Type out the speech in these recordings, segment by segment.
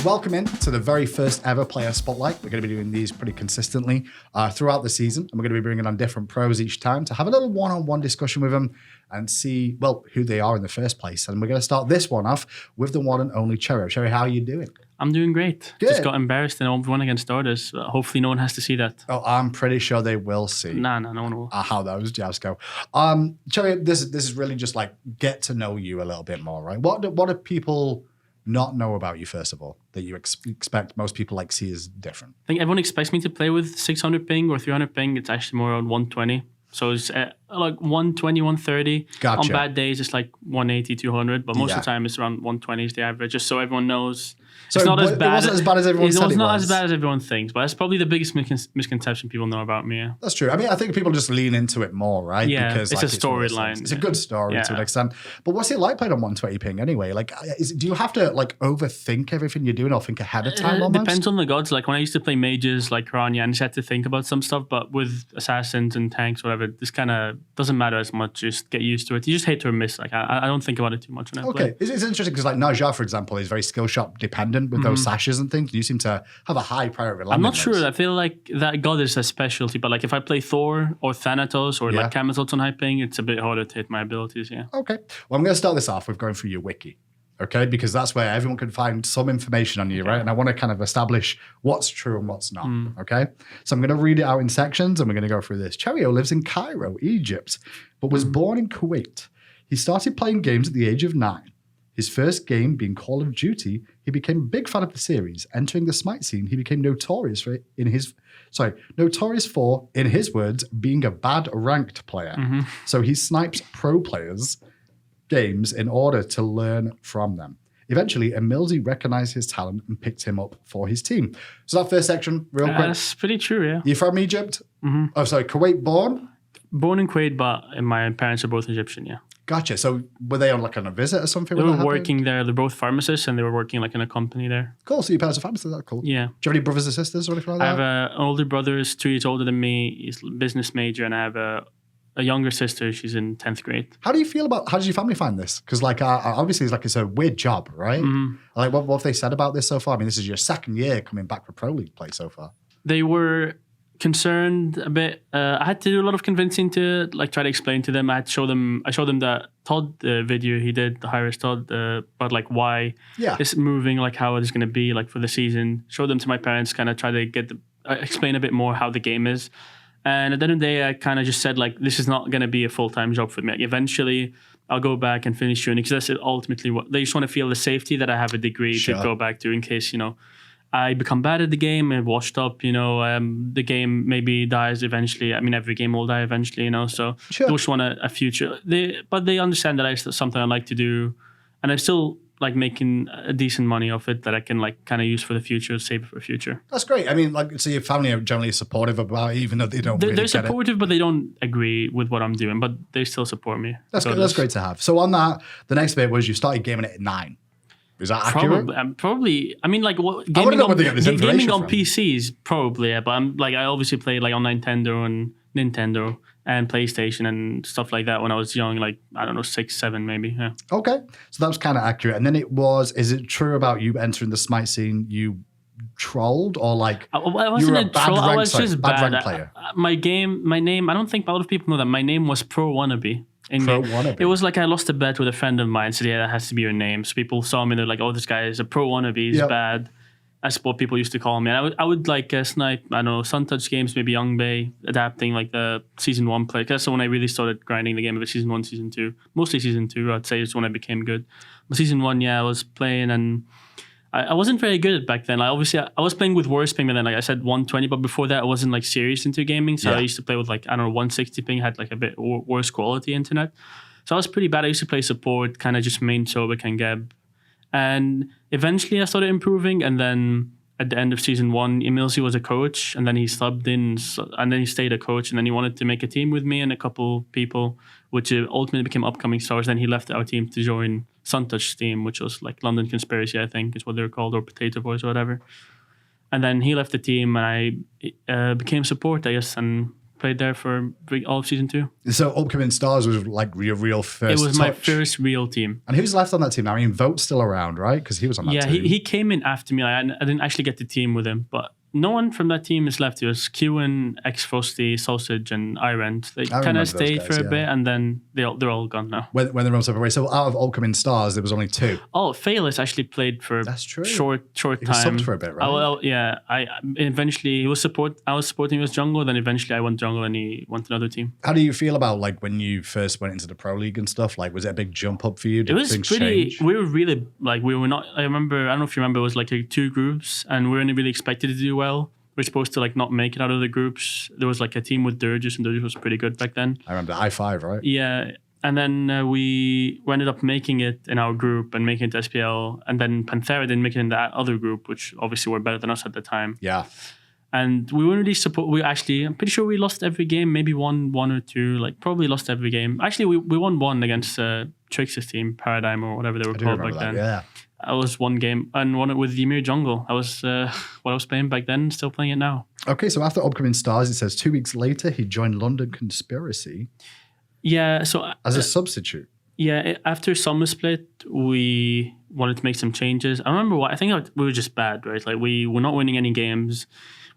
Welcome in to the very first ever player spotlight. We're going to be doing these pretty consistently throughout the season, and we're going to be bringing on different pros each time to have a little one-on-one discussion with them and see, well, who they are in the first place. And we're going to start this one off with the one and only Cherryo. Cherryo, how are you doing? I'm doing great. Good. Just got embarrassed and won against starters. Hopefully no one has to see that. Oh, I'm pretty sure they will see. No one will. How those jabs go. Cherryo, this is really just like get to know you a little bit more, right? What do people not know about you, first of all, that you expect most people like see as different? I think everyone expects me to play with 600 ping or 300 ping. It's actually more around 120. So it's like 120, 130. Gotcha. On bad days, it's like 180, 200. But most of the time, it's around 120 is the average, just so everyone knows. So it's not as bad. It wasn't as bad as everyone said it was. It's not as bad as everyone thinks, but that's probably the biggest misconception people know about me. Yeah. That's true. I mean, I think people just lean into it more, right? Yeah, because it's a storyline. It's a good story to an extent. But what's it like playing on 120 ping anyway? Like, do you have to like overthink everything you're doing or think ahead of time almost? It depends on the gods. Like when I used to play mages like Rania, I just had to think about some stuff. But with assassins and tanks, whatever, this kind of doesn't matter as much. Just get used to it. You just hit or miss. Like I don't think about it too much when I play. It's interesting because like Naja, for example, is very skill shot dependent with those sashes and things. You seem to have a high priority. I'm not sure. I feel like that god is a specialty. But like if I play Thor or Thanatos or like Camazotz on high ping, it's a bit harder to hit my abilities. Yeah. Okay. Well, I'm going to start this off with going through your wiki. Okay, because that's where everyone can find some information on you, right? And I want to kind of establish what's true and what's not, okay? So I'm going to read it out in sections and we're going to go through this. Cherryo lives in Cairo, Egypt, but was born in Kuwait. He started playing games at the age of 9. His first game being Call of Duty, he became a big fan of the series. Entering the Smite scene, he became notorious for, in his words, being a bad ranked player. So he snipes pro players' games in order to learn from them. Eventually, Emilzi recognized his talent and picked him up for his team. So that first section, real quick. That's pretty true, yeah. You're from Egypt? Oh, sorry, Kuwait born? Born in Kuwait, but my parents are both Egyptian, yeah. Gotcha. So were they on like on a visit or something? They were working there. They're both pharmacists and they were working like in a company there. Cool. So your parents are pharmacists. That's cool. Yeah. Do you have any brothers or sisters or anything like that? I have an older brother who's 2 years older than me. He's a business major, and I have a younger sister. She's in 10th grade. How did your family find this? Because like obviously it's a weird job, right? Like what have they said about this so far? I mean, this is your second year coming back for Pro League play so far. They were concerned a bit. I had to do a lot of convincing to like try to explain to them. I showed them that Todd video he did, the high-risk Todd, about like why it's moving, like how it's going to be like for the season. Showed them to my parents, kind of try to explain a bit more how the game is. And at the end of the day, I kind of just said like, this is not going to be a full-time job for me. Like, eventually, I'll go back and finish uni because that's ultimately what they just want to feel, the safety that I have a degree to go back to in case, I become bad at the game and washed up, the game maybe dies eventually. I mean, every game will die eventually, so they just want a future. But they understand that it's something I like to do, and I still like making a decent money off it that I can like kind of use for the future, save for the future. That's great. I mean, like, so your family are generally supportive about it, even though they don't They're supportive, but they don't agree with what I'm doing, but they still support me. That's good. That's great to have. So on that, the next bit was you started gaming it at 9. Is that accurate? Probably. I mean, like, gaming on PCs, probably, yeah, but I obviously played like on Nintendo and PlayStation and stuff like that when I was young, like, I don't know, 6, 7 maybe, yeah. Okay, so that was kind of accurate. And then is it true about you entering the Smite scene, you trolled or like I wasn't a troll, I was just bad rank player? My name, I don't think a lot of people know that my name was Pro Wannabe. Wannabe. It was like I lost a bet with a friend of mine, said, yeah, that has to be your name. So people saw me, they're like, oh, this guy is a Pro Wannabe, he's bad. That's what people used to call me. And I would like snipe, I don't know, Sun Touch games, maybe Young Bay, adapting like the Season 1 play. That's when I really started grinding the game of Season 1, Season 2. Mostly Season 2, I'd say, is when I became good. But Season 1, I was playing and I wasn't very good at back then. I was playing with worse ping than then, like I said, 120. But before that, I wasn't like serious into gaming. So I used to play with like, I don't know, 160 ping, had like a bit worse quality internet. So I was pretty bad. I used to play support, kind of just main Sobek and Geb. And eventually I started improving. And then at the end of Season 1, Emilzi was a coach. And then he subbed in, and then he stayed a coach. And then he wanted to make a team with me and a couple people, which ultimately became upcoming stars. Then he left our team to join Suntouch's team, which was like London Conspiracy, I think is what they were called, or Potato Boys or whatever. And then he left the team and I became support, I guess, and played there for all of season 2. So Upcoming Stars was like your real first It was my touch. first real team. And who's left on that team now? I mean, Vote's still around, right? Because he was on that team. Yeah, he came in after me. Like, I didn't actually get the team with him, but no one from that team is left. It was Q, X Frosty, Sausage, and Irent. They kind of stayed for a bit, and then they're all gone now. When they run away. So out of Upcoming Stars, there was only 2. Oh, Fayless actually played for That's true. short He was time. subbed for a bit, right? Yeah. I eventually I was supporting him as jungle. Then eventually I went jungle, and he went to another team. How do you feel about like when you first went into the Pro League and stuff? Like, was it a big jump up for you? Did It was things pretty. change? We were really like we were not. I don't know if you remember. It was like 2 groups, and we weren't really expected to do well. We're supposed to like not make it out of the groups. There was like a team with Dirges, and Dirges was pretty good back then. I remember I5, right? Yeah, and then we ended up making it in our group and making it to SPL, and then Panthera didn't make it in that other group, which obviously were better than us at the time. Yeah. And we weren't really I'm pretty sure we lost every game, maybe won 1 or 2, like probably lost every game. Actually, we won 1 against Trix's team, Paradigm or whatever they were called back then. Yeah. I was 1 game and won it with Ymir Jungle. I was what I was playing back then, still playing it now. Okay, so after Upcoming Stars, it says 2 weeks later, he joined London Conspiracy Yeah, so as a substitute. Yeah, after Summer Split, we wanted to make some changes. I remember I think we were just bad, right? Like we were not winning any games.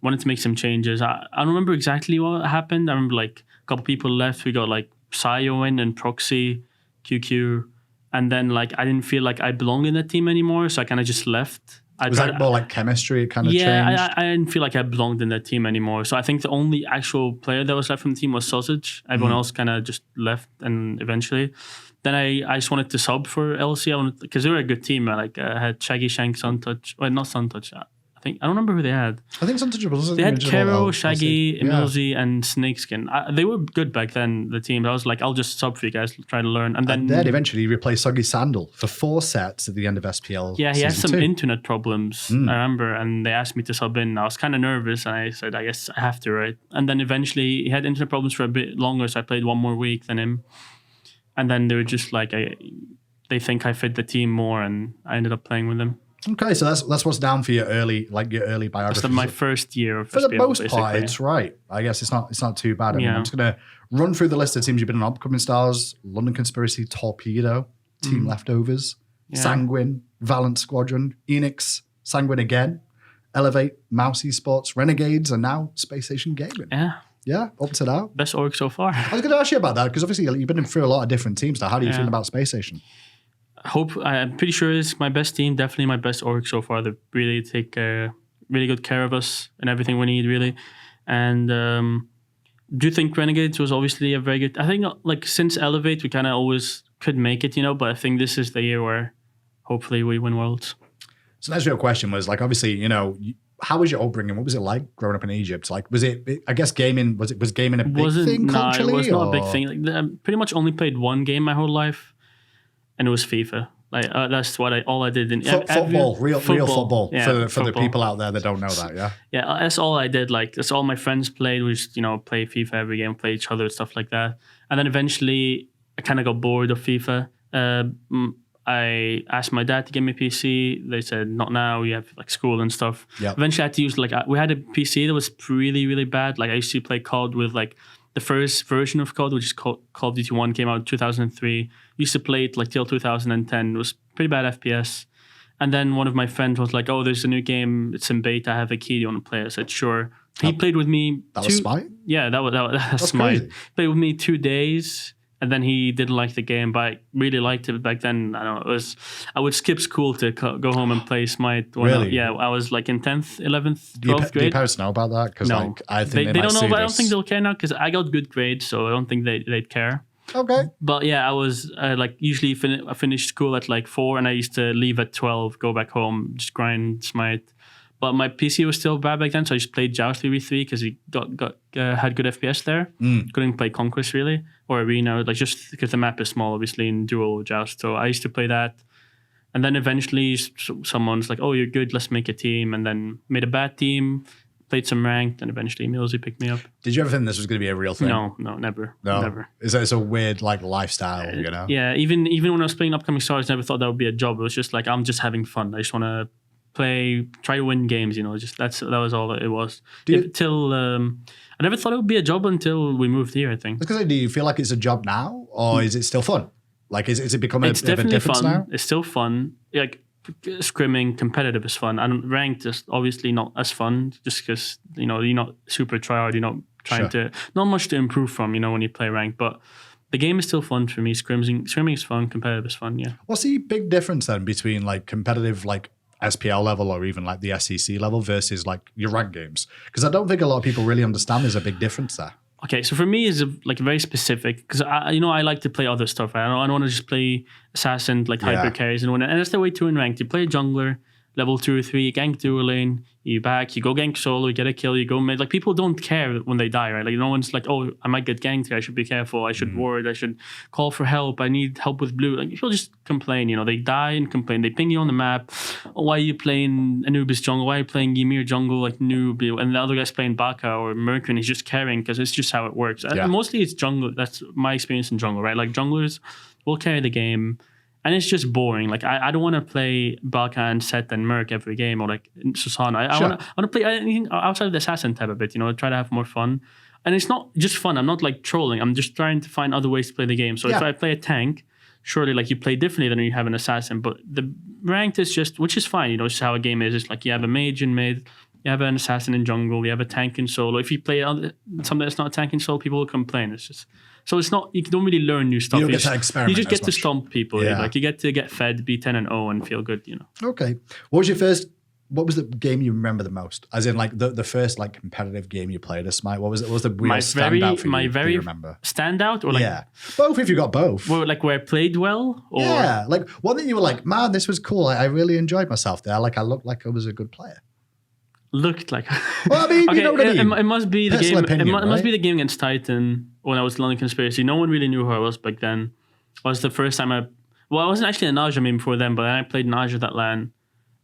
Wanted to make some changes. I don't remember exactly what happened. I remember like a couple people left. We got like Sayo in and Proxy, QQ, and then like I didn't feel like I belonged in the team anymore, so I kind of just left. Was that more like chemistry? It kind of changed? I didn't feel like I belonged in that team anymore. So I think the only actual player that was left from the team was Sausage. Everyone else kind of just left, and eventually. Then I just wanted to sub for LC. Because they were a good team. I had Shaggy, Shank, Suntouch. Well, not Suntouch. I don't remember who they had. I think Suntouch was They had Cherryo, Shaggy, Emilzy, and Snakeskin. They were good back then, the team. I was like, I'll just sub for you guys, try to learn. And then eventually he replaced Soggy Sandal for 4 sets at the end of SPL. Yeah, he had some 2. internet problems, I remember, and they asked me to sub in. I was kind of nervous, and I said, I guess I have to, right? And then eventually he had internet problems for a bit longer, so I played 1 more week than him. And then they were just like, they think I fit the team more, and I ended up playing with them. Okay, so that's what's down for your early biography. That's my first year of for SPL, the most basically. part, it's right. I guess it's not too bad. I mean, Yeah. I'm just gonna run through the list of teams you've been on: Upcoming Stars, London Conspiracy, Torpedo, Team Leftovers, Sanguine, Valent Squadron, Enix, Sanguine again, Elevate, Mouse Esports, Renegades, and now Spacestation Gaming. Yeah. Yeah, up to now. Best org so far. I was going to ask you about that because obviously you've been through a lot of different teams now. How do you feel about Spacestation? I'm pretty sure it's my best team, definitely my best org so far. They really take really good care of us and everything we need, really. And do you think Renegades was obviously a very good... I think like since Elevate, we kind of always could make it, but I think this is the year where hopefully we win Worlds. So next real question was like, obviously, how was your upbringing? What was it like growing up in Egypt? Like, was it? I guess gaming was gaming a big thing culturally? No, it was not a big thing. Like, I pretty much only played 1 game my whole life, and it was FIFA. Like that's all I did. Football, real football. Yeah, for the people out there that don't know that, yeah. Yeah, that's all I did. Like that's all my friends played. We just play FIFA every game, play each other, stuff like that. And then eventually, I kind of got bored of FIFA. I asked my dad to give me a PC. They said, not now, you have like school and stuff. Yep. Eventually I had to use we had a PC that was really, really bad. Like I used to play COD with like the first version of COD, which is called Call of Duty 1, came out in 2003. Used to play it like till 2010. It was pretty bad FPS. And then one of my friends was like, oh, there's a new game. It's in beta. I have a key. Do you want to play it? I said, sure. He played with me. That was SMITE? Yeah, that's SMITE. Crazy. Played with me 2 days. And then he didn't like the game, but I really liked it back then. I don't know. I would skip school to go home and play SMITE. Really? I was like in 10th, 11th, 12th grade. Do your parents know about that? Because no. I think they don't know, but I don't think they'll care now because I got good grades, so I don't think they'd care. Okay. But yeah, I was usually I finished school at like 4 and I used to leave at 12, go back home, just grind SMITE. But my PC was still bad back then, so I just played Joust v3 because he had good FPS there. Couldn't play Conquest really or Arena, like just because the map is small, obviously in dual Joust. So I used to play that, and then eventually someone's like, "Oh, you're good. Let's make a team." And then made a bad team, played some ranked, and eventually Millsy picked me up. Did you ever think this was going to be a real thing? No, never. Never. It's a weird like lifestyle, Yeah, even when I was playing Upcoming Stars, I never thought that would be a job. It was just like I'm just having fun. I just want to try to win games. Just that was all it was. I never thought it would be a job until we moved here, I think. Because do you feel like it's a job now, or is it still fun? Like, is it becoming a bit of a difference fun. now? It's still fun. Like, scrimming competitive is fun. And ranked is obviously not as fun, just because, you're not super tryhard, you're not trying to, not much to improve from, when you play ranked. But the game is still fun for me. Scrimming is fun, competitive is fun, yeah. What's the big difference then between like competitive, like SPL level or even like the SEC level versus like your ranked games? Because I don't think a lot of people really understand there's a big difference there. Okay, so for me, it's like very specific because I like to play other stuff. Right? I don't want to just play assassin like hyper carries and whatnot. And that's the way to win ranked. You play jungler, level 2 or 3, you gank dual lane, you back, you go gank solo, you get a kill, you go mid. Like people don't care when they die, right? Like no one's like, oh, I might get ganked here, I should be careful, I should ward, I should call for help, I need help with blue. Like people just complain, they die and complain. They ping you on the map. Oh, why are you playing Anubis jungle? Why are you playing Ymir jungle like noob? And the other guy's playing Baka or Mercury and he's just carrying because it's just how it works. Yeah. Mostly it's jungle. That's my experience in jungle, right? Like junglers will carry the game. And it's just boring. Like I don't want to play Baka and Set and Merc every game or like Susana. I want to play anything outside of the assassin type a bit. Try to have more fun. And it's not just fun. I'm not like trolling. I'm just trying to find other ways to play the game. So if I play a tank, surely like you play differently than you have an assassin. But the ranked is just, which is fine. It's how a game is. It's like you have a mage in mid, you have an assassin in jungle, you have a tank in solo. If you play something that's not a tank in solo, people will complain. It's just. So it's not, you don't really learn new stuff. You don't get to experiment. You just get to stomp people. Yeah. Like you get to get fed, be 10-0 and feel good, Okay. What was the game you remember the most? As in like the first like competitive game you played as Smite? What was it? What was the real standout for you? My very remember? Standout or like? Yeah. Both if you got both. Well, like where I played well? Or? Yeah. Like one that you were like, man, this was cool. I really enjoyed myself there. Like I looked like I was a good player. Looked like. Well, I mean, okay, you know what I mean. It must be the Personal game. opinion, It must be the game against Titan when I was London Conspiracy. No one really knew who I was back then. It was the first time I wasn't actually in Naja before then, but then I played Naja that LAN,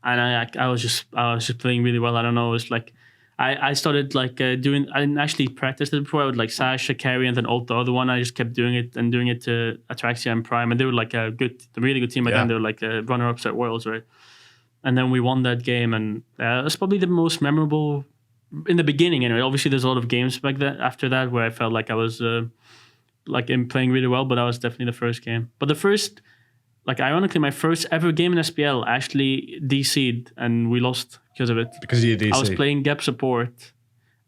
and I was just playing really well. I don't know. It was like I started like doing. I didn't actually practice it before. I would like Sasha carry and then ult the other one. I just kept doing it to Atraxia and Prime, and they were like a really good team again. They were like runner-ups at Worlds, right? And then we won that game, and it's probably the most memorable in the beginning. Anyway, obviously there's a lot of games back then after that where I felt like I was like in playing really well, but that was definitely the first game. But the first, like ironically, my first ever game in SPL actually DC'd, and we lost because of it. Because you DC. I was playing Gap support,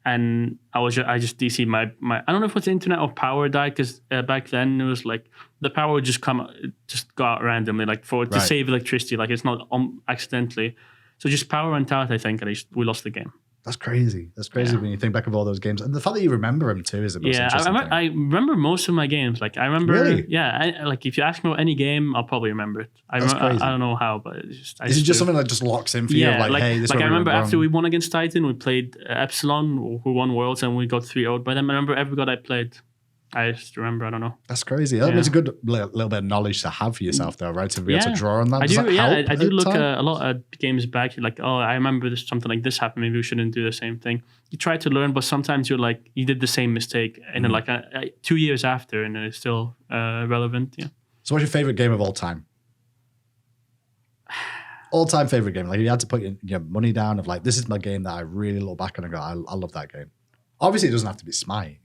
and I just DC'd my. I don't know if it's internet or power died because back then it was like the power would just go out randomly, like to save electricity, like it's not accidentally. So just power went out, I think, and we lost the game. That's crazy. That's crazy when you think back of all those games. And the fact that you remember them too is the most interesting thing. I remember most of my games. Like I remember, really? Yeah. Like if you ask me about any game, I'll probably remember it. I don't know how, but it's just. Is it just something that just locks in for you? Like, hey, this is like I remember after we won against Titan, we played Epsilon, who won Worlds, and we got 3-0 by them. I remember every god I played. I just remember, I don't know. That's crazy. It's a good little bit of knowledge to have for yourself, though, right? To be able to draw on that. I do look a lot at games back. You're like, oh, I remember something like this happened. Maybe we shouldn't do the same thing. You try to learn, but sometimes you're like, you did the same mistake, and then like 2 years after, and it's still relevant. Yeah. So, what's your favorite game of all time? All-time favorite game. Like, you had to put your money down of like, this is my game that I really look back and I go, I love that game. Obviously, it doesn't have to be Smite,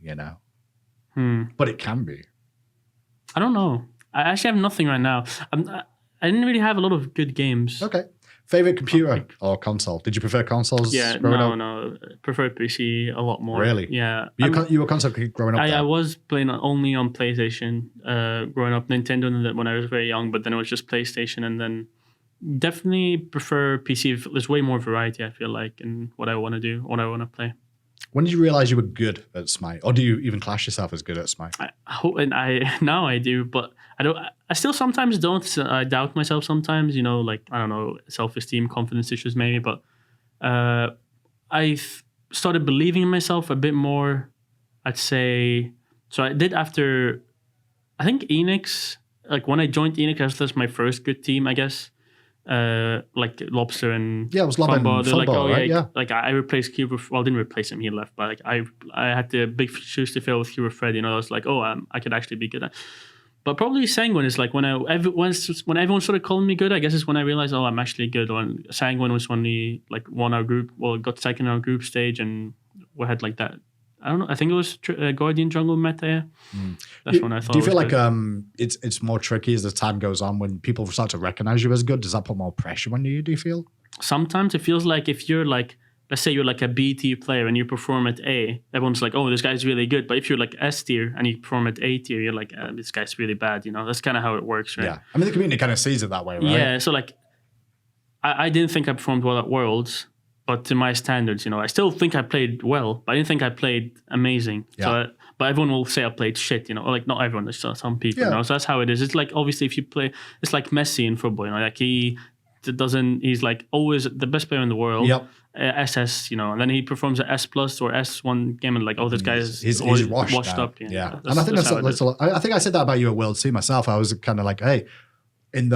But it can be. I don't know. I actually have nothing right now. I didn't really have a lot of good games. Okay. Favorite computer or console? Did you prefer consoles? Yeah, no. Prefer PC a lot more. Really? Yeah. You were console growing up? I was playing only on PlayStation growing up. Nintendo when I was very young, but then it was just PlayStation, and then definitely prefer PC. There's way more variety, I feel like, in what I want to do, what I want to play. When did you realize you were good at Smite, or do you even class yourself as good at Smite? Now I do, but I don't. I still sometimes don't. I doubt myself sometimes. Like I don't know, self-esteem, confidence issues maybe. But I started believing in myself a bit more. I'd say so. I did after, I think Enix. Like when I joined Enix, that was my first good team, I guess. Like Lobster and it was Lobster and like, oh right? yeah, like I replaced Cuba. Well, I didn't replace him; he left. But like I had the big shoes to fill with Cuba Fred. I was like, oh, I could actually be good at. But probably Sanguine is like when everyone started calling me good. I guess it's when I realized, oh, I'm actually good. When Sanguine was when we like won our group, well, got second in our group stage, and we had like that. I don't know. I think it was Guardian jungle meta. That's when I thought. Do you feel like it's more tricky as the time goes on when people start to recognize you as good? Does that put more pressure on you? Do you feel? Sometimes it feels like if you're like, let's say you're like a B tier player and you perform at A, everyone's like, oh, this guy's really good. But if you're like S tier and you perform at A tier, you're like, this guy's really bad. You know, that's kind of how it works, right? Yeah. I mean, the community kind of sees it that way, right? Yeah. So like, I didn't think I performed well at Worlds, but to my standards, you know, I still think I played well, but I didn't think I played amazing. Yeah. So, but everyone will say I played shit, you know, or like not everyone, there's some people, you know, so that's how it is. It's like, obviously, if you play, it's like Messi in football, you know, like he's like always the best player in the world. Yep. SS, you know, and then he performs at S plus or S1 game and like, oh, this guy is he's washed up. Yeah. And I think that's a lot. I think I said that about you at World too myself. I was kind of like, hey, in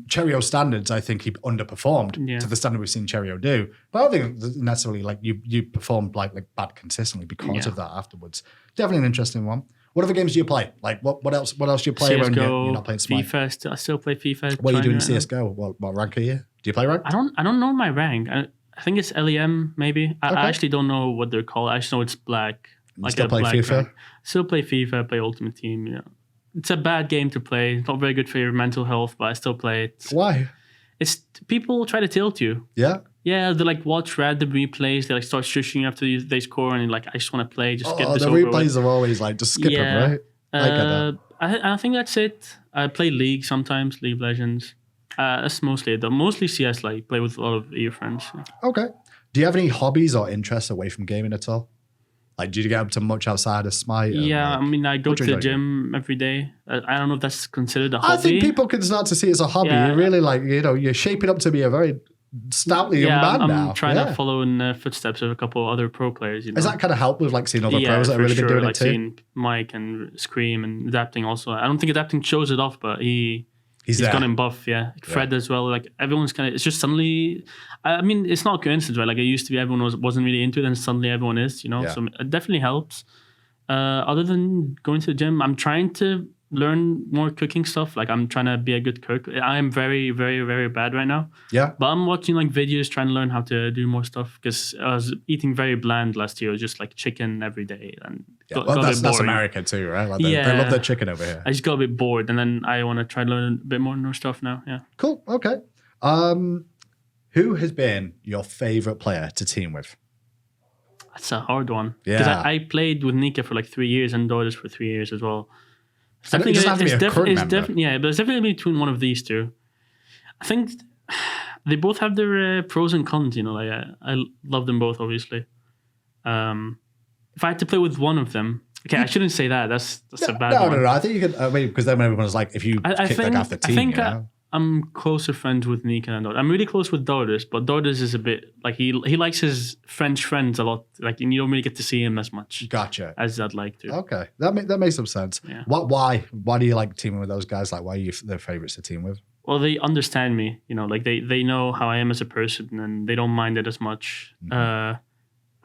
Cherryo standards, I think he underperformed to the standard we've seen Cherryo do. But I don't think necessarily like you performed like bad consistently because of that afterwards. Definitely an interesting one. What other games do you play? Like what else do you play CSGO, when you're not playing Smite? FIFA, I still play FIFA. What are you doing in CSGO? What rank are you? Do you play rank? I don't know my rank. I think it's LEM maybe. I actually don't know what they're called. I just know it's black. Like still play FIFA? Rank. Still play FIFA, play Ultimate Team, you know. It's a bad game to play. It's not very good for your mental health, but I still play it. Why? It's people try to tilt you. Yeah? Yeah, they like watch random replays. They like start shushing after they score, and like I just want to play. Just get this over with. The replays are always like just skip them, right? I get that. I think that's it. I play League sometimes, League of Legends. That's mostly it. Mostly CS. Like play with a lot of your friends. Okay. Do you have any hobbies or interests away from gaming at all? Like, do you get up to much outside of Smite? Yeah, like, I mean, I go to the gym every day. I don't know if that's considered a hobby. I think people can start to see it as a hobby. Yeah. You're really like, you know, you're shaping up to be a very stoutly young man now. I'm trying to follow in the footsteps of a couple other pro players. You know? Has that kind of helped with like seeing other pros that have really been doing it too? Seeing Mike and Scream and adapting also. I don't think adapting shows it off, but he's gone in buff, Fred as well. Like everyone's kind of, it's just suddenly, I mean, it's not a coincidence, right? Like it used to be everyone wasn't really into it and suddenly everyone is, you know? So it definitely helps. Other than going to the gym, I'm trying to learn more cooking stuff. Like I'm trying to be a good cook. I am very, very, very bad right now. Yeah. But I'm watching like videos, trying to learn how to do more stuff because I was eating very bland last year. It was just like chicken every day. And that's America too, right? Like they love their chicken over here. I just got a bit bored and then I want to try to learn a bit more stuff now. Yeah. Cool. Okay. Who has been your favorite player to team with? That's a hard one. Yeah. Because I played with Nika for like 3 years and Doris for 3 years as well. It's definitely but it's definitely between one of these two. I think they both have their pros and cons. You know, like I love them both, obviously. If I had to play with one of them, okay, I shouldn't say that. That's a bad one. No. I think you could. I mean, because then everyone's like, if you kick like off the team, I think I'm closer friends with Nika and Doris. I'm really close with Doris, but Doris is a bit like he likes his French friends a lot. Like, and you don't really get to see him as much. Gotcha. As I'd like to. Okay, that makes some sense. Yeah. Why do you like teaming with those guys? Like, why are you their favorites to team with? Well, they understand me. You know, like they know how I am as a person, and they don't mind it as much. Mm-hmm.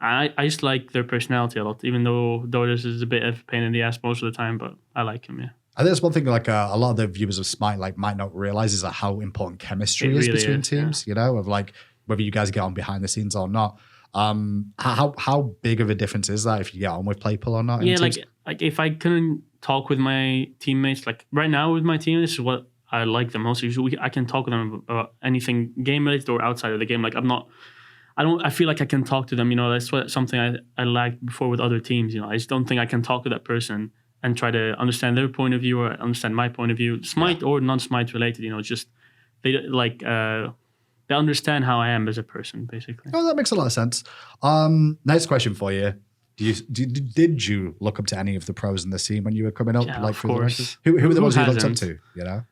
I just like their personality a lot, even though Doris is a bit of a pain in the ass most of the time. But I like him. Yeah. I think that's one thing like a lot of the viewers of Smite like might not realize is how important chemistry is between teams, you know, of like whether you guys get on behind the scenes or not. How big of a difference is that if you get on with people or not? Yeah, like if I couldn't talk with my teammates, like right now with my team, this is what I like the most. I can talk with them about anything game related or outside of the game. Like I feel like I can talk to them, you know, that's something I lacked before with other teams, you know. I just don't think I can talk to that person and try to understand their point of view or understand my point of view, Smite or non-Smite related, you know, just they understand how I am as a person, basically. Oh, that makes a lot of sense. Next question for you. Did you look up to any of the pros in the scene when you were coming up? Yeah, like of course. Who were the ones you looked up to, you know?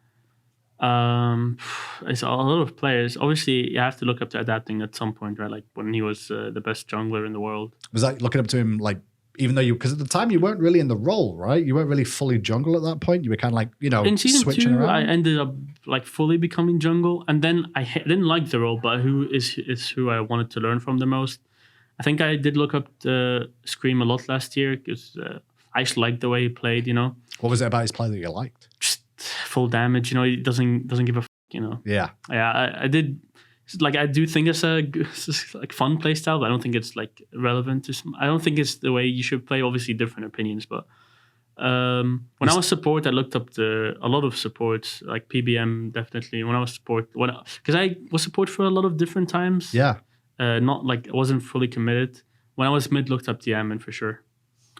It's a lot of players. Obviously, you have to look up to adapting at some point, right? Like when he was the best jungler in the world. Was that looking up to him like, even though because at the time you weren't really in the role, right? You weren't really fully jungle at that point. You were kind of like, you know, in season switching 2, around. I ended up like fully becoming jungle, and then I didn't like the role, but who is who I wanted to learn from the most. I think I did look up the Scream a lot last year because I just liked the way he played, you know. What was it about his play that you liked? Just full damage, you know. He doesn't give a f, you know. Yeah. Yeah, I did. Like, I do think it's a like fun play style, but I don't think it's like relevant to I don't think it's the way you should play. Obviously, different opinions, but when I was support, I looked up a lot of supports, like PBM definitely. When I was support, because I was support for a lot of different times. Yeah. Not like I wasn't fully committed. When I was mid, looked up Diamond for sure.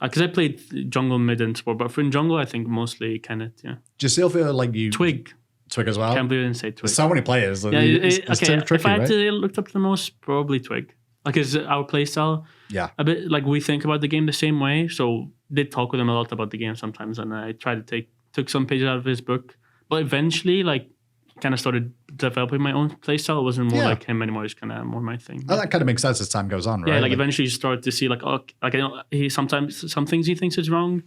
Because I played jungle, mid, and support, but for in jungle, I think mostly Kenneth. Yeah. Do you still feel like you Twig as well? Can't believe I didn't say Twig. There's so many players. Yeah, it's okay. tricky, if I had right? to look up the most, probably Twig. Like, is our playstyle a bit like we think about the game the same way. So did talk with him a lot about the game sometimes, and I tried to took some pages out of his book. But eventually, like, kind of started developing my own playstyle. It wasn't more like him anymore. It's kind of more my thing. Oh, that kind of makes sense as time goes on, right? Yeah, like eventually you start to see like, oh, like, I know he sometimes some things he thinks is wrong,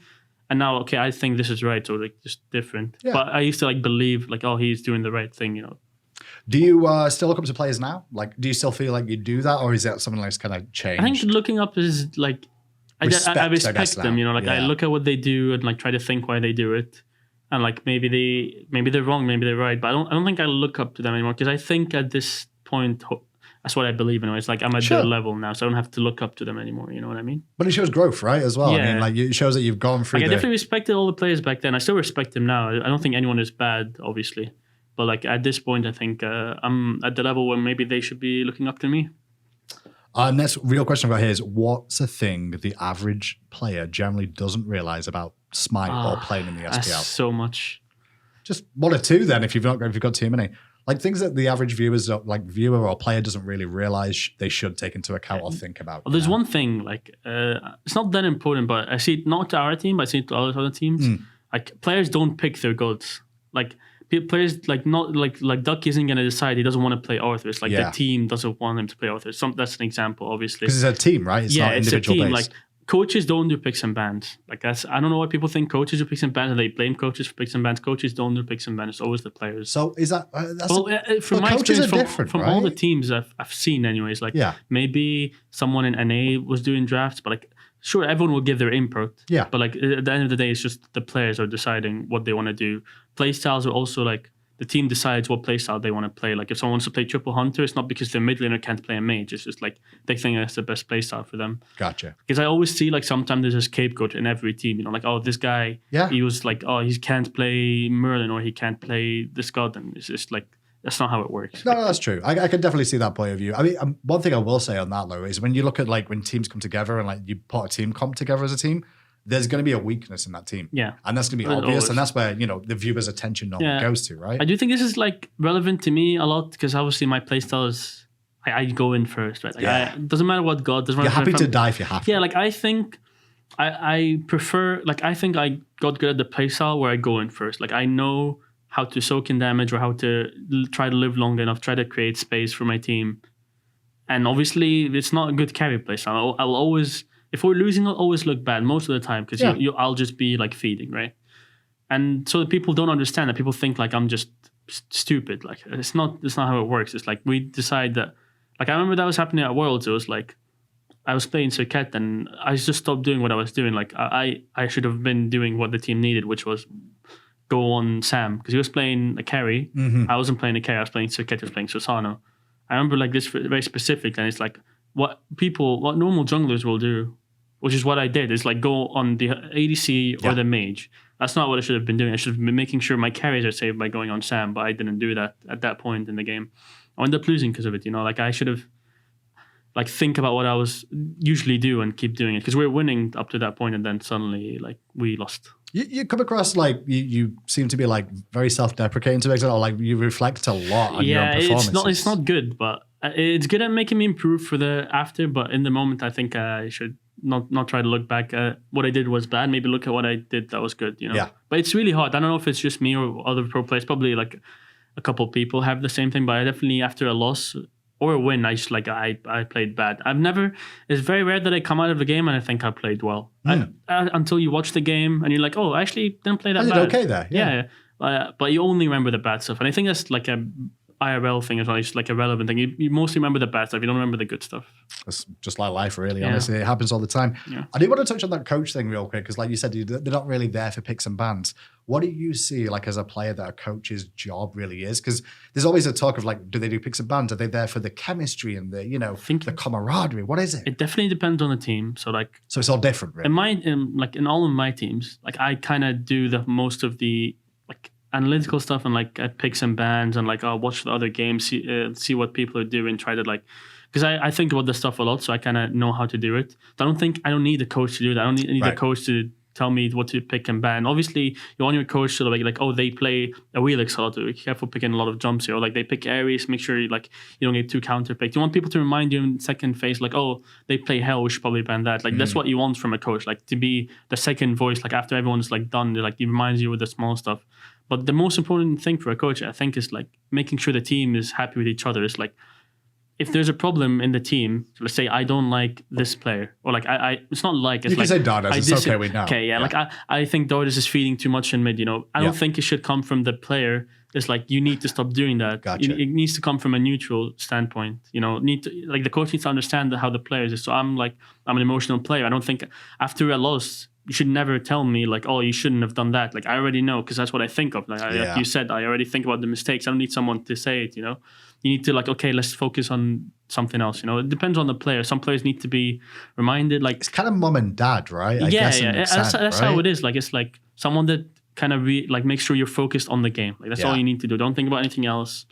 and now okay, I think this is right, or like just different. Yeah. But I used to like believe like, oh, he's doing the right thing, you know. Do you still look up to players now? Like, do you still feel like you do that, or is that something that's kind of changed? I think looking up is like, I respect them, you know. Like, I look at what they do and like try to think why they do it, and like maybe they're wrong, maybe they're right, but I don't think I look up to them anymore, because I think at this point that's what I believe in. It's like I'm at their level now, so I don't have to look up to them anymore. You know what I mean? But it shows growth, right? As well. Yeah. I mean, like it shows that you've gone through. Like, I definitely respected all the players back then. I still respect them now. I don't think anyone is bad, obviously. But like at this point, I think I'm at the level where maybe they should be looking up to me. Next real question I've got here is, what's a thing the average player generally doesn't realize about Smite or playing in the SPL? So much. Just one or two then, if you've got too many. Like things that the average viewer or player doesn't really realize they should take into account or think about. Well, there's one thing, like it's not that important, but I see it not to our team, but I see it to other teams. Like, players don't pick their gods. Like, players like not like Duck isn't gonna decide he doesn't want to play Arthur. It's like the team doesn't want him to play Arthur. That's an example, obviously. Because it's a team, right? It's not individual a team. based. Like, coaches don't do picks and bans. Like, that's, I don't know why people think coaches do picks and bans and they blame coaches for picks and bans. Coaches don't do picks and bans. It's always the players. So is that from my experience, from all the teams I've seen, anyways. Like, maybe someone in NA was doing drafts, but like, sure, everyone will give their input. Yeah. But like at the end of the day, it's just the players are deciding what they want to do. Playstyles are also like, the team decides what playstyle they want to play. Like, if someone wants to play triple hunter, it's not because their mid laner can't play a mage. It's just like they think that's the best playstyle for them. Gotcha. Because I always see like sometimes there's a scapegoat in every team. You know, like, oh, this guy, he was like, oh, he can't play Merlin or he can't play this god, and it's just like, that's not how it works. No, that's true. I can definitely see that point of view. I mean, one thing I will say on that though is when you look at like when teams come together and like you put a team comp together as a team, there's going to be a weakness in that team. Yeah. And that's going to be obvious. Always. And that's where, you know, the viewer's attention normally goes to, right? I do think this is like relevant to me a lot because obviously my playstyle is, I go in first, right? Like, it doesn't matter what god. Doesn't matter. You're happy to die if you have to. Yeah, like I think I prefer, like I think I got good at the playstyle where I go in first. Like I know how to soak in damage or how to try to live long enough, try to create space for my team. And obviously it's not a good carry playstyle. I'll always... If we're losing, I'll always look bad most of the time because I'll just be like feeding, right? And so that people don't understand that. People think like I'm just stupid. Like it's not how it works. It's like we decide that. Like I remember that was happening at Worlds. It was like I was playing Circuit and I just stopped doing what I was doing. Like I should have been doing what the team needed, which was go on Sam because he was playing a carry. I wasn't playing a carry. I was playing Circuit. I was playing Susano. I remember like this very specific, and it's like what normal junglers will do. Which is what I did, is like go on the ADC or the mage. That's not what I should have been doing. I should have been making sure my carries are saved by going on Sam, but I didn't do that at that point in the game. I ended up losing because of it, you know? Like I should have like think about what I was usually do and keep doing it. Because we were winning up to that point and then suddenly like we lost. You come across like you seem to be like very self-deprecating to an extent, or like you reflect a lot on your own performances. It's not good, but it's good at making me improve for the after, but in the moment I think I should not try to look back at what I did was bad. Maybe look at what I did that was good, you know? Yeah. But it's really hard. I don't know if it's just me or other pro players. Probably like a couple of people have the same thing, but I definitely after a loss or a win, I just like I played bad. It's very rare that I come out of the game and I think I played well. Until you watch the game and you're like, oh, I actually didn't play that bad. I did okay there. Yeah. But you only remember the bad stuff. And I think that's like IRL thing as well. It's like a relevant thing. You mostly remember the bad stuff. You don't remember the good stuff. It's just like life, really. Honestly, it happens all the time. Yeah. I do want to touch on that coach thing real quick because, like you said, they're not really there for picks and bans. What do you see, like, as a player, that a coach's job really is? Because there's always a talk of, like, do they do picks and bans? Are they there for the chemistry and the, the camaraderie? What is it? It definitely depends on the team. So it's all different, really. In all of my teams, like, I kind of do the most of the like analytical stuff and like picks and bans and like I'll watch the other games, see what people are doing, try to like, because I think about this stuff a lot, so I kind of know how to do it. So I don't need a coach to do that. I don't need a coach to tell me what to pick and ban. Obviously, you want your coach to like, oh, they play a Wheelix a lot. Be careful picking a lot of jumps here. Or like they pick Ares, make sure you don't get too counter picked. You want people to remind you in second phase, like, oh, they play Hell, we should probably ban that. Like that's what you want from a coach, like to be the second voice. Like after everyone's like done, like he reminds you with the small stuff. But the most important thing for a coach, I think, is like making sure the team is happy with each other. It's like, if there's a problem in the team, so let's say I don't like this player, or like it's not like it's you can like say Dardas. It's okay, we know. Okay, yeah. Like I think Dardas is feeding too much in mid. I don't think it should come from the player. It's like you need to stop doing that. Gotcha. It needs to come from a neutral standpoint. The coach needs to understand how the players is. So I'm an emotional player. I don't think after a loss, you should never tell me like, oh, you shouldn't have done that. Like I already know because that's what I think of. Like you said, I already think about the mistakes. I don't need someone to say it. You need to like, okay, let's focus on something else. It depends on the player. Some players need to be reminded. Like it's kind of mom and dad, right? I guess that's how it is. Like it's like someone that kind of make sure you're focused on the game. Like that's all you need to do. Don't think about anything else.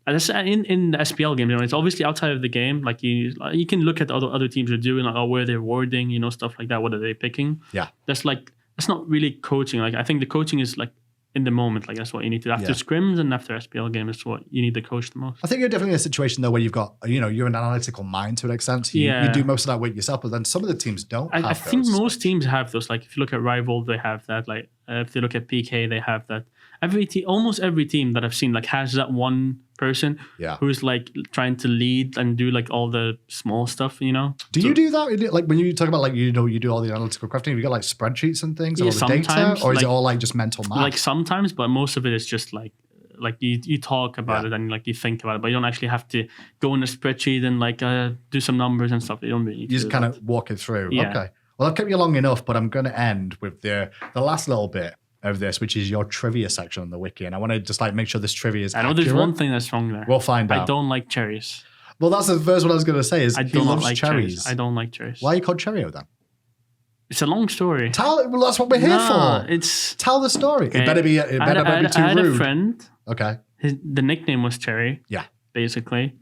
And that's in the SPL game, it's obviously outside of the game. Like you can look at other teams are doing, like where they're warding, stuff like that. What are they picking? Yeah, that's not really coaching. Like I think the coaching is like in the moment. Like that's what you need to do. After scrims and after SPL game is what you need to coach the most. I think you're definitely in a situation though where you've got you're an analytical mind to an extent. So you do most of that work yourself, but then some of the teams don't. I think most teams have those. Like if you look at Rival, they have that. Like if you look at PK, they have that. Almost every team that I've seen like has that one person who's like trying to lead and do like all the small stuff, Do you do that? Like when you talk about like, you do all the analytical crafting, have you got like spreadsheets and things, all the data, or is it all like just mental math? Like sometimes, but most of it is just like you talk about it and like you think about it, but you don't actually have to go in a spreadsheet and like do some numbers and stuff. You don't really need you just kind of walk it through. Yeah. Okay. Well, I've kept you long enough, but I'm going to end with the last little bit of this, which is your trivia section on the wiki, and I want to just like make sure this trivia is accurate. There's one thing that's wrong there. We'll find out. I don't like cherries. Well, that's the first one I was going to say. Is I don't like cherries. I don't like cherries. Why are you called Cherryo then? It's a long story. Well, that's what we're here for. Tell the story. Okay. It better be too rude. I had a friend. Okay. The nickname was Cherry. Yeah. Basically,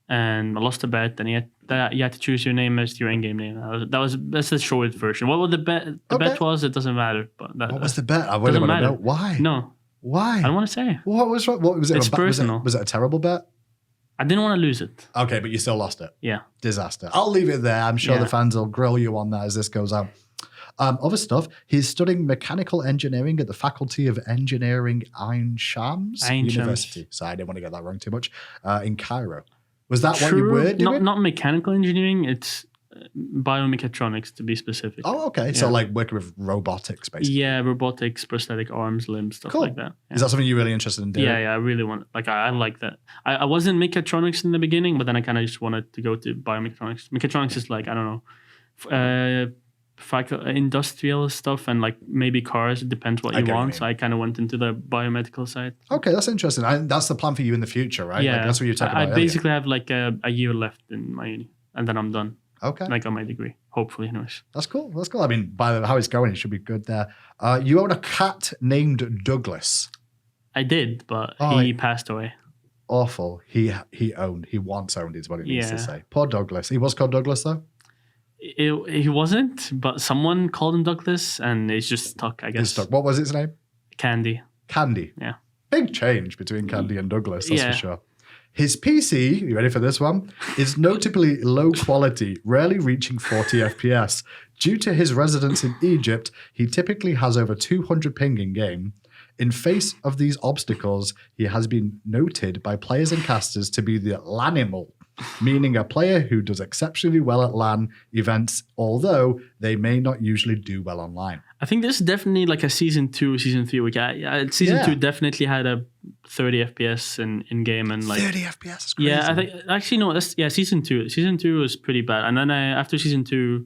and I lost a bet, and you had to choose your name as your in-game name. That's the short version. What the bet? The bet was, it doesn't matter. But what was the bet? I really want to know. Why? No. Why? I don't want to say. What was wrong? What was it? It's personal. Was it a terrible bet? I didn't want to lose it. Okay, but you still lost it. Yeah. Disaster. I'll leave it there. I'm sure the fans will grill you on that as this goes out. Other stuff, he's studying mechanical engineering at the Faculty of Engineering Ain Shams University. So I didn't want to get that wrong too much. In Cairo. Was that what you were doing? Not mechanical engineering. It's biomechatronics to be specific. Oh, okay. Yeah. So like working with robotics, basically. Yeah, robotics, prosthetic arms, limbs, stuff like that. Yeah. Is that something you're really interested in doing? Yeah, I really want. Like I like that. I wasn't mechatronics in the beginning, but then I kind of just wanted to go to biomechatronics. Mechatronics is like, I don't know, industrial stuff and like maybe cars. It depends what you want. So I kind of went into the biomedical side. Okay, that's interesting. That's the plan for you in the future, right? Yeah, like that's what you're talking about. I basically have like a year left in my uni, and then I'm done. Okay. Like on my degree, hopefully, anyways. That's cool. I mean, by how it's going, it should be good there. You own a cat named Douglas. I did, but he passed away. Awful. He once owned is what it needs to say. Poor Douglas. He was called Douglas though? He wasn't, but someone called him Douglas, and it's just stuck, I guess. It's stuck. What was its name? Candy. Candy. Yeah. Big change between Candy and Douglas, that's for sure. His PC, you ready for this one, is notably low quality, rarely reaching 40 FPS. Due to his residence in Egypt, he typically has over 200 ping in game. In face of these obstacles, he has been noted by players and casters to be the Lanimal, meaning a player who does exceptionally well at LAN events, although they may not usually do well online. I think this is definitely like a season 2, season 3 week. Season 2 definitely had a 30 FPS in game and like 30 FPS is crazy. yeah. I think actually no. That's season 2. Season 2 was pretty bad, and then after season 2,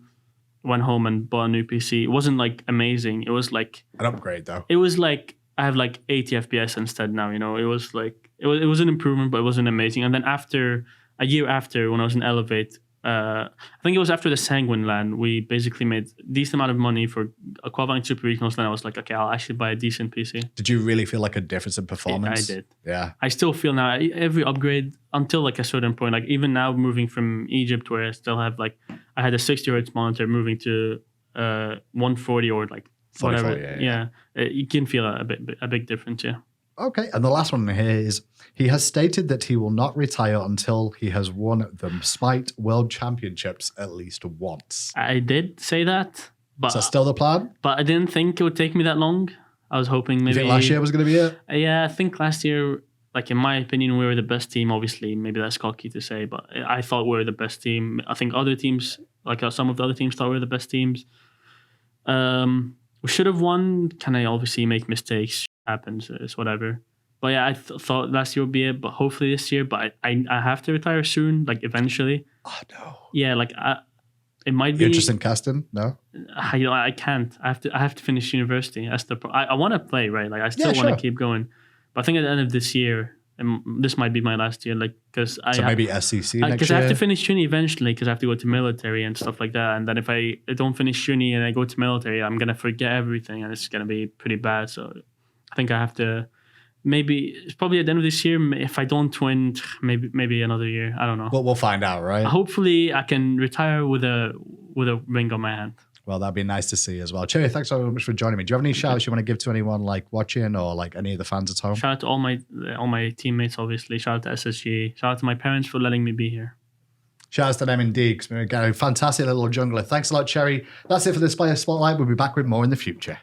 went home and bought a new PC. It wasn't like amazing. It was like an upgrade though. It was like I have like 80 FPS instead now. You know, it was like it was an improvement, but it wasn't amazing. And then a year after, when I was in Elevate, I think it was after the Sanguine LAN, we basically made a decent amount of money for qualifying Super Regionals. Then I was like, okay, I'll actually buy a decent PC. Did you really feel like a difference in performance? I did. Yeah. I still feel now every upgrade until like a certain point, like even now moving from Egypt where I still have like, I had a 60 hertz monitor moving to 140 or like whatever. Yeah. You can feel a big difference. Yeah. Okay, and the last one here is, he has stated that he will not retire until he has won the SMITE World Championships at least once. I did say that, but... Is that still the plan? But I didn't think it would take me that long. I was hoping maybe... You think last year was going to be it? Yeah, I think last year, like in my opinion, we were the best team. Obviously, maybe that's cocky to say, but I thought we were the best team. I think other teams, like some of the other teams thought we were the best teams. We should have won. Can I obviously make mistakes? Happens, it's whatever. But yeah, I thought last year would be it, but hopefully this year. But I have to retire soon, like eventually. Oh no. Yeah, like it might be. You're interested in casting? No. I can't. I have to finish university. That's the. I want to play, right? Like I still want to keep going, but I think at the end of this year, and this might be my last year, like because maybe SEC next year. Because I have to finish uni eventually, because I have to go to military and stuff like that. And then if I don't finish uni and I go to military, I'm gonna forget everything, and it's gonna be pretty bad. So I think I have to. Maybe it's probably at the end of this year. If I don't win, maybe another year. I don't know. Well, we'll find out, right? Hopefully, I can retire with a ring on my hand. Well, that'd be nice to see as well. Cherryo, thanks so much for joining me. Do you have any shout-outs you want to give to anyone like watching or like any of the fans at home? Shout out to all my teammates, obviously. Shout out to SSG. Shout out to my parents for letting me be here. Shout out to them indeed. Fantastic little jungler. Thanks a lot, Cherry. That's it for this Player Spotlight. We'll be back with more in the future.